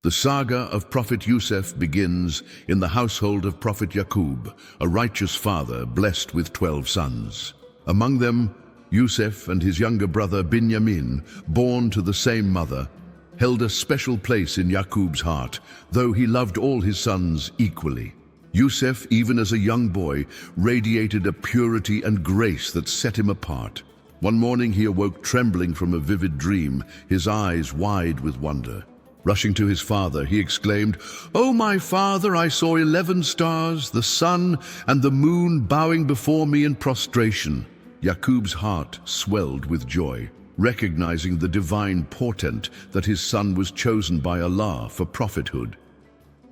The saga of Prophet Yousef begins in the household of Prophet Yaqub, a righteous father blessed with 12 sons. Among them, Yousef and his younger brother Binyamin, born to the same mother, held a special place in Yaqub's heart, though he loved all his sons equally. Yousef, even as a young boy, radiated a purity and grace that set him apart. One morning he awoke trembling from a vivid dream, his eyes wide with wonder. Rushing to his father, he exclaimed, "Oh, my father, I saw 11 stars, the sun and the moon bowing before me in prostration." Yaqub's heart swelled with joy, recognizing the divine portent that his son was chosen by Allah for prophethood.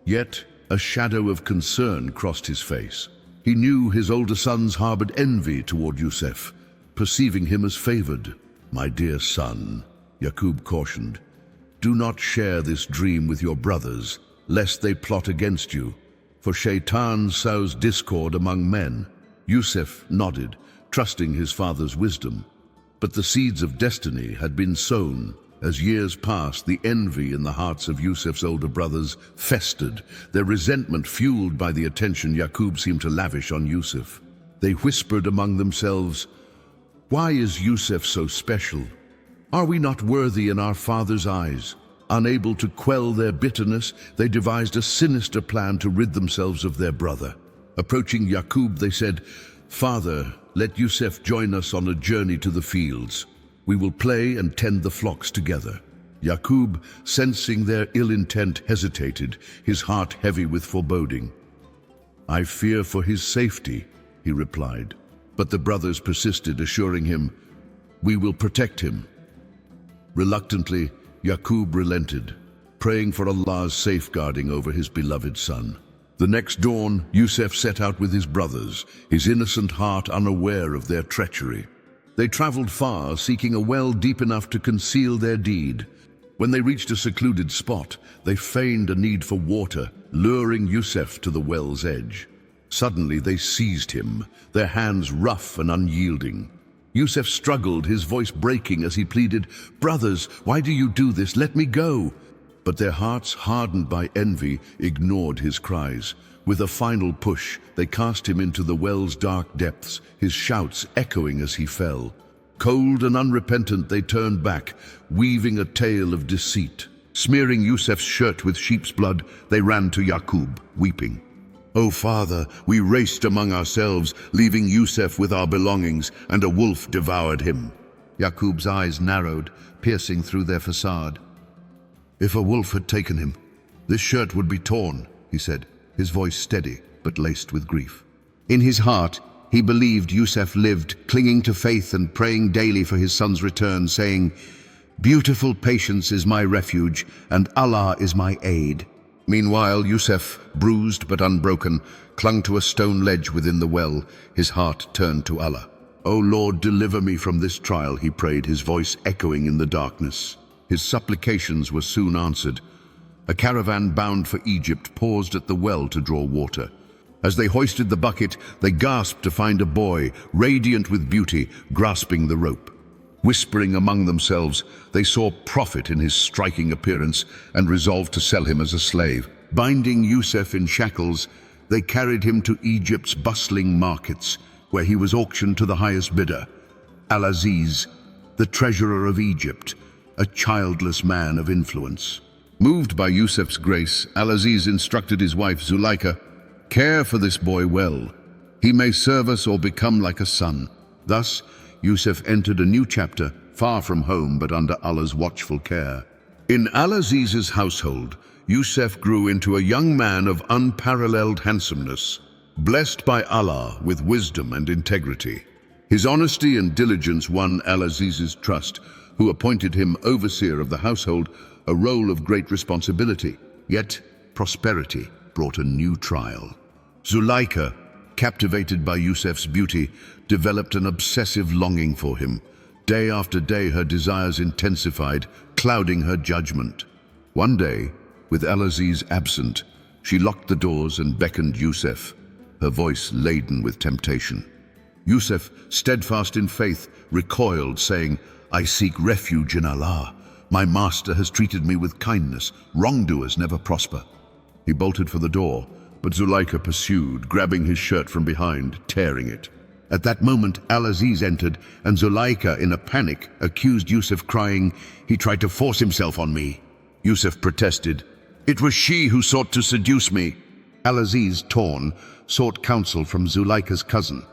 Yet, a shadow of concern crossed his face. He knew his older sons harbored envy toward Yousef, perceiving him as favored. "My dear son," Yaqub cautioned, "do not share this dream with your brothers, lest they plot against you, for Shaitan sows discord among men." Yousef nodded, trusting his father's wisdom. But the seeds of destiny had been sown. As years passed, the envy in the hearts of Yousef's older brothers festered, their resentment fueled by the attention Yaqub seemed to lavish on Yousef. They whispered among themselves, "Why is Yousef so special? Are we not worthy in our father's eyes?" Unable to quell their bitterness, they devised a sinister plan to rid themselves of their brother. Approaching Yaqub, they said, "Father, let Yousef join us on a journey to the fields. We will play and tend the flocks together." Yaqub, sensing their ill intent, hesitated, his heart heavy with foreboding. "I fear for his safety," he replied. But the brothers persisted, assuring him, "We will protect him." Reluctantly, Yaqub relented, praying for Allah's safeguarding over his beloved son. The next dawn, Yousef set out with his brothers, his innocent heart unaware of their treachery. They traveled far, seeking a well deep enough to conceal their deed. When they reached a secluded spot, they feigned a need for water, luring Yousef to the well's edge. Suddenly they seized him, their hands rough and unyielding. Yousef struggled, his voice breaking as he pleaded, "Brothers, why do you do this? Let me go." But their hearts, hardened by envy, ignored his cries. With a final push, they cast him into the well's dark depths, his shouts echoing as he fell. Cold and unrepentant, they turned back, weaving a tale of deceit. Smearing Yousef's shirt with sheep's blood, they ran to Yaqub, weeping. "O father, we raced among ourselves, leaving Yousef with our belongings, and a wolf devoured him." Yaqub's eyes narrowed, piercing through their facade. "If a wolf had taken him, this shirt would be torn," he said, his voice steady but laced with grief. In his heart, he believed Yousef lived, clinging to faith and praying daily for his son's return, saying, "Beautiful patience is my refuge, and Allah is my aid." Meanwhile, Yousef, bruised but unbroken, clung to a stone ledge within the well, his heart turned to Allah. "O Lord, deliver me from this trial," he prayed, his voice echoing in the darkness. His supplications were soon answered. A caravan bound for Egypt paused at the well to draw water. As they hoisted the bucket, they gasped to find a boy, radiant with beauty, grasping the rope. Whispering among themselves, they saw Prophet in his striking appearance and resolved to sell him as a slave. Binding Yousef in shackles, they carried him to Egypt's bustling markets, where he was auctioned to the highest bidder, Al-Aziz, the treasurer of Egypt, a childless man of influence. Moved by Yousef's grace, Al-Aziz instructed his wife Zulaikha, "Care for this boy well. He may serve us or become like a son." Thus, Yousef entered a new chapter, far from home but under Allah's watchful care. In Al-Aziz's household, Yousef grew into a young man of unparalleled handsomeness, blessed by Allah with wisdom and integrity. His honesty and diligence won Al-Aziz's trust, who appointed him overseer of the household, a role of great responsibility. Yet, prosperity brought a new trial. Zulaikha, captivated by Yousef's beauty, developed an obsessive longing for him. Day after day, her desires intensified, clouding her judgment. One day, with Al-Aziz absent, she locked the doors and beckoned Yousef, her voice laden with temptation. Yousef, steadfast in faith, recoiled, saying, "I seek refuge in Allah. My master has treated me with kindness. Wrongdoers never prosper." He bolted for the door, but Zulaikha pursued, grabbing his shirt from behind, tearing it. At that moment, Al-Aziz entered, and Zulaikha, in a panic, accused Yousef, crying, "He tried to force himself on me." Yousef protested, "It was she who sought to seduce me." Al-Aziz, torn, sought counsel from Zulaikha's cousin,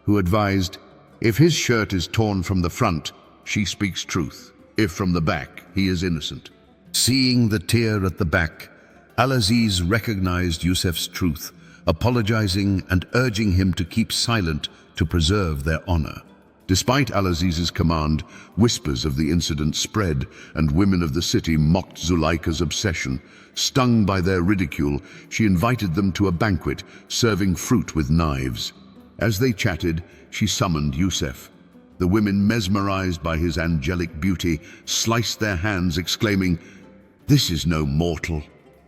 who advised, "If his shirt is torn from the front, she speaks truth. If from the back, he is innocent." Seeing the tear at the back, Al-Aziz recognized Yousef's truth, apologizing and urging him to keep silent to preserve their honor. Despite Al-Aziz's command, whispers of the incident spread, and women of the city mocked Zulaikha's obsession. Stung by their ridicule, she invited them to a banquet, serving fruit with knives. As they chatted, she summoned Yousef. The women, mesmerized by his angelic beauty, sliced their hands, exclaiming, "This is no mortal."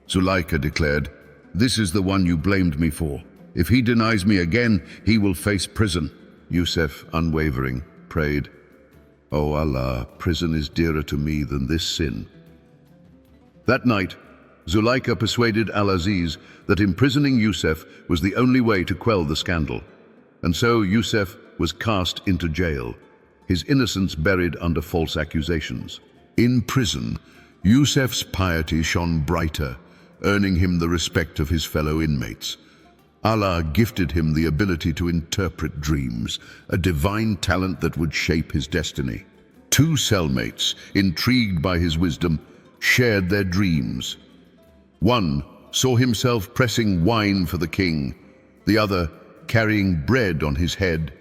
Zulaikha declared, "This is the one you blamed me for. If he denies me again, he will face prison." Yousef, unwavering, prayed, "O Allah, prison is dearer to me than this sin." That night, Zulaikha persuaded Al-Aziz that imprisoning Yousef was the only way to quell the scandal. And so Yousef was cast into jail, his innocence buried under false accusations. In prison, Yousef's piety shone brighter, earning him the respect of his fellow inmates. Allah gifted him the ability to interpret dreams, a divine talent that would shape his destiny. Two cellmates, intrigued by his wisdom, shared their dreams. One saw himself pressing wine for the king, the other carrying bread on his head,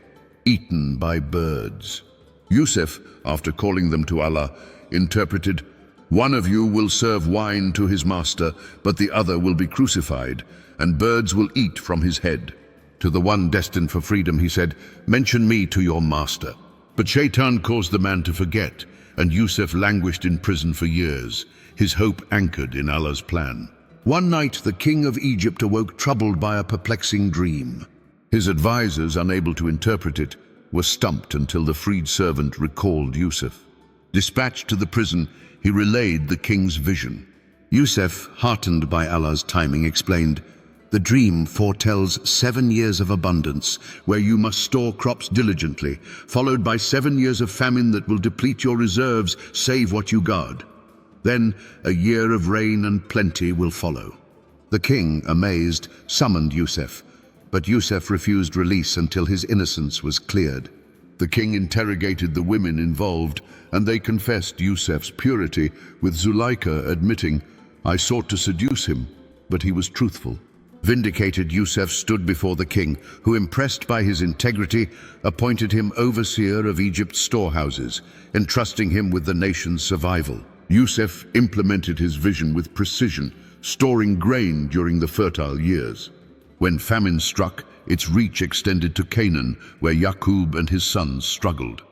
eaten by birds. Yousef, after calling them to Allah, interpreted, "One of you will serve wine to his master, but the other will be crucified, and birds will eat from his head." To the one destined for freedom, he said, "Mention me to your master." But Shaitan caused the man to forget, and Yousef languished in prison for years, his hope anchored in Allah's plan. One night, the king of Egypt awoke troubled by a perplexing dream. His advisors, unable to interpret it, were stumped until the freed servant recalled Yousef. Dispatched to the prison, he relayed the king's vision. Yousef, heartened by Allah's timing, explained, "The dream foretells 7 years of abundance, where you must store crops diligently, followed by 7 years of famine that will deplete your reserves, save what you guard. Then a year of rain and plenty will follow." The king, amazed, summoned Yousef, but Yousef refused release until his innocence was cleared. The king interrogated the women involved, and they confessed Yousef's purity, with Zulaikha admitting, "I sought to seduce him, but he was truthful." Vindicated, Yousef stood before the king, who, impressed by his integrity, appointed him overseer of Egypt's storehouses, entrusting him with the nation's survival. Yousef implemented his vision with precision, storing grain during the fertile years. When famine struck, its reach extended to Canaan, where Yaqub and his sons struggled.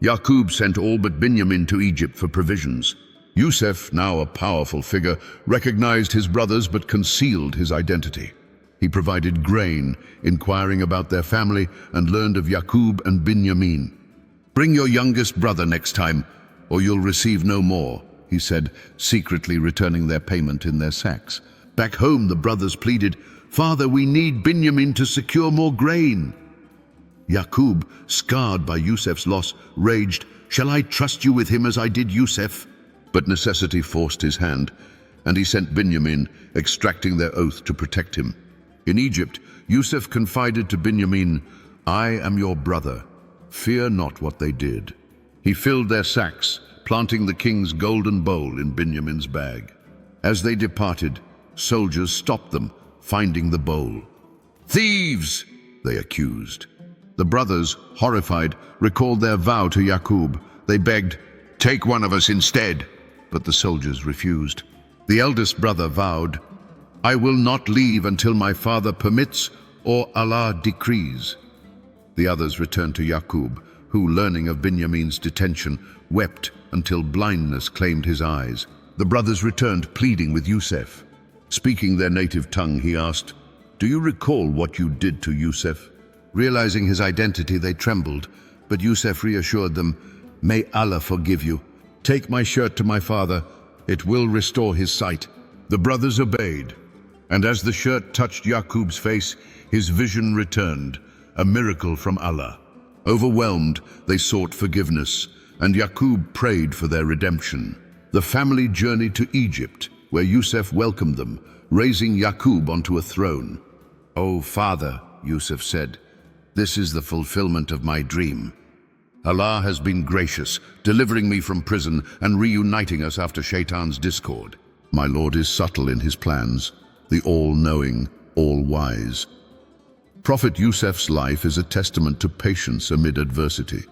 Yaqub sent all but Binyamin to Egypt for provisions. Yousef, now a powerful figure, recognized his brothers but concealed his identity. He provided grain, inquiring about their family, and learned of Yaqub and Binyamin. "Bring your youngest brother next time, or you'll receive no more," he said, secretly returning their payment in their sacks. Back home, the brothers pleaded, "Father, we need Binyamin to secure more grain." Yaqub, scarred by Yousef's loss, raged, "Shall I trust you with him as I did Yousef?" But necessity forced his hand, and he sent Binyamin, extracting their oath to protect him. In Egypt, Yousef confided to Binyamin, "I am your brother. Fear not what they did." He filled their sacks, planting the king's golden bowl in Binyamin's bag. As they departed, soldiers stopped them, finding the bowl. "Thieves!" they accused. The brothers, horrified, recalled their vow to Yaqub. They begged, "Take one of us instead." But the soldiers refused. The eldest brother vowed, "I will not leave until my father permits or Allah decrees." The others returned to Yaqub, who, learning of Binyamin's detention, wept until blindness claimed his eyes. The brothers returned, pleading with Yousef. Speaking their native tongue, he asked, "Do you recall what you did to Yousef?" Realizing his identity, they trembled, but Yousef reassured them, "May Allah forgive you. Take my shirt to my father. It will restore his sight." The brothers obeyed, and as the shirt touched Yaqub's face, his vision returned, a miracle from Allah. Overwhelmed, they sought forgiveness, and Yaqub prayed for their redemption. The family journeyed to Egypt, where Yousef welcomed them, raising Yaqub onto a throne. "O father," Yousef said, "this is the fulfillment of my dream. Allah has been gracious, delivering me from prison and reuniting us after Shaitan's discord. My Lord is subtle in his plans, the all-knowing, all-wise." Prophet Yousef's life is a testament to patience amid adversity.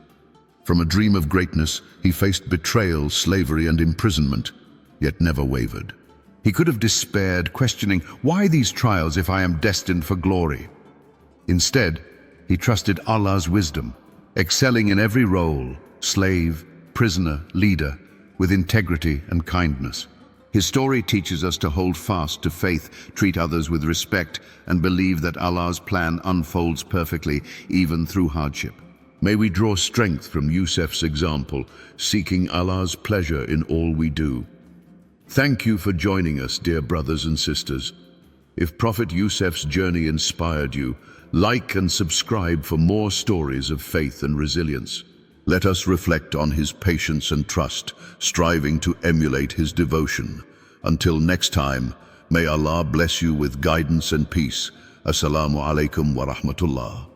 From a dream of greatness, he faced betrayal, slavery, and imprisonment, yet never wavered. He could have despaired, questioning, "Why these trials if I am destined for glory?" Instead, he trusted Allah's wisdom, excelling in every role, slave, prisoner, leader, with integrity and kindness. His story teaches us to hold fast to faith, treat others with respect, and believe that Allah's plan unfolds perfectly, even through hardship. May we draw strength from Yousef's example, seeking Allah's pleasure in all we do. Thank you for joining us, dear brothers and sisters. If Prophet Yousef's journey inspired you, like and subscribe for more stories of faith and resilience. Let us reflect on his patience and trust, striving to emulate his devotion. Until next time, may Allah bless you with guidance and peace. Assalamu alaikum wa rahmatullah.